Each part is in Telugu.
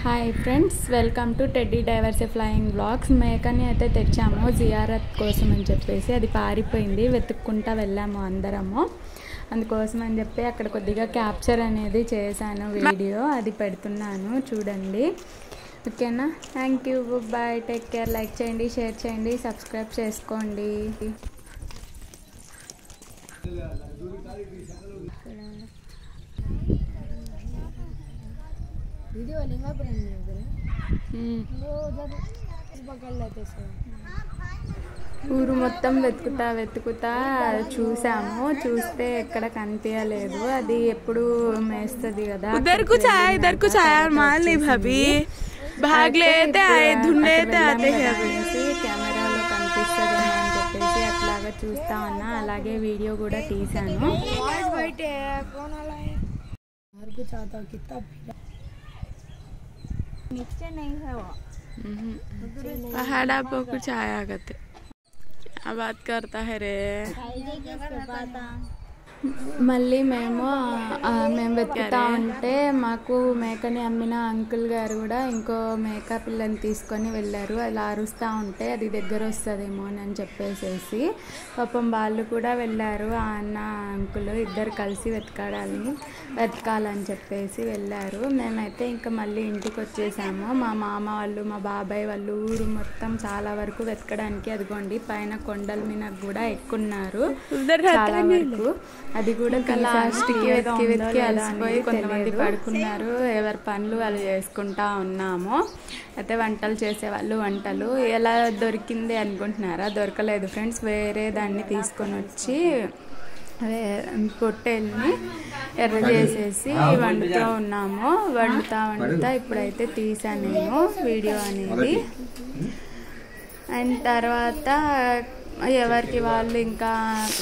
Hi friends, welcome to teddy diversey flying blogs. మేకని అయితే తెచ్చాము జియారత్ కోసం అని చెప్పేసి. అది పారిపోయింది, వెతుక్కుంటా వెళ్ళాము అందరము. అందుకోసం అని చెప్పి అక్కడ కొద్దిగా క్యాప్చర్ అనేది చేశాను, వీడియో అది పెడుతున్నాను చూడండి. ఓకేనా? Thank you, bye, take care. Like చేయండి, షేర్ చేయండి, సబ్స్క్రైబ్ చేసుకోండి. ఊరు మొత్తం వెతుకుతా చూసాము. చూస్తే ఎక్కడ కనిపించలేదు. అది ఎప్పుడు మేస్తుంది కదా. కెమెరాలో కనిపిస్తుంది అని చెప్పేసి అట్లాగా చూస్తా ఉన్నా. అలాగే వీడియో కూడా తీసాను. नहीं है वो पहाड़ा पर कुछ आया करते बात करता है रे. మళ్ళీ మేము వెతుకుతా ఉంటే మాకు మేకని అమ్మిన అంకుల్ గారు కూడా ఇంకో మేక పిల్లని తీసుకొని వెళ్ళారు. అలా అరుస్తూ ఉంటే అది దగ్గర వస్తుందేమో అని చెప్పేసేసి పాపం వాళ్ళు కూడా వెళ్ళారు. ఆ అన్న అంకుల్ ఇద్దరు కలిసి వెతకాలని చెప్పేసి వెళ్ళారు. మేమైతే ఇంకా మళ్ళీ ఇంటికి వచ్చేసాము. మా మామ వాళ్ళు, మా బాబాయ్ వాళ్ళు ఊరు మొత్తం చాలా వరకు వెతకడానికి అదిగోండి పైన కొండల మీద కూడా ఎక్కున్నారు చాలా వరకు. అది కూడా లాస్ట్కి వెతికి అలసిపోయి కొంతమంది పడుకున్నారు. ఎవరి పనులు వాళ్ళు చేసుకుంటా ఉన్నాము. అయితే వంటలు చేసేవాళ్ళు వంటలు. ఎలా దొరికింది అనుకుంటున్నారా? దొరకలేదు ఫ్రెండ్స్. వేరే దాన్ని తీసుకొని వచ్చి పొట్టేల్ని ఎర్ర చేసేసి వండుతూ ఉన్నాము. వండుతా ఇప్పుడైతే తీసాను నేను వీడియో అనేది. అండ్ తర్వాత ఎవరికి వాళ్ళు ఇంకా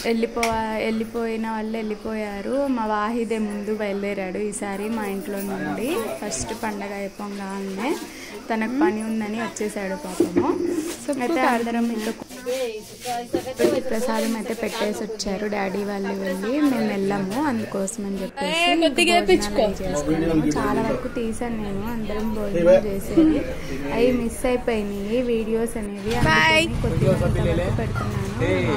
వెళ్ళిపోయిన వాళ్ళు వెళ్ళిపోయారు. మా వాహిదే ముందు బయలుదేరాడు ఈసారి మా ఇంట్లో నుండి. ఫస్ట్ పండగ అయిపోగానే తనకు పని ఉందని వచ్చేసాడు పాపము. అయితే అందరం ఇంకా ప్రసాదం అయితే పెట్టేసి వచ్చారు డాడీ వాళ్ళు వెళ్ళి. మేము వెళ్ళాము అందుకోసం అని చెప్పేసి చేసుకున్నాము. చాలా వరకు తీసాను నేను. అందరం భోజనం చేసేది అవి మిస్ అయిపోయినాయి వీడియోస్ అనేవి. కొద్దిగా వరకు పెడుతున్నాను.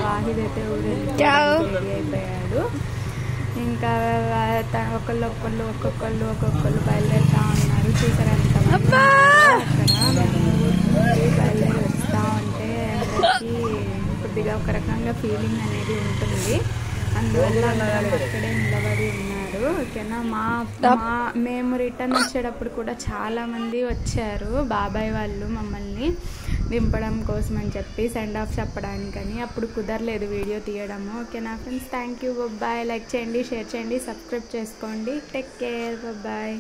వాహిద్ అయితే రెడీ అయిపోయాడు. ఇంకా ఒక్కొక్కళ్ళు బయలుదేరుతా ఉన్నారు. చూసారంతా అక్కడ బయలుదేరి వస్తూ ఉంటే అందరికీ కొద్దిగా ఒక రకంగా ఫీలింగ్ అనేది ఉంటుంది. అందువల్ల అక్కడే నిలబడి ఉన్నారు. ఓకేనా? మేము రిటర్న్ వచ్చేటప్పుడు కూడా చాలామంది వచ్చారు. బాబాయ్ వాళ్ళు మమ్మల్ని దింపడం కోసం అని చెప్పి సెండ్ ఆఫ్ చెప్పడానికని. అప్పుడు కుదరలేదు వీడియో తీయడము. ఓకేనా friends? Thank you, bye. Like చేయండి, షేర్ చేయండి, సబ్స్క్రైబ్ చేసుకోండి. Take care, bye.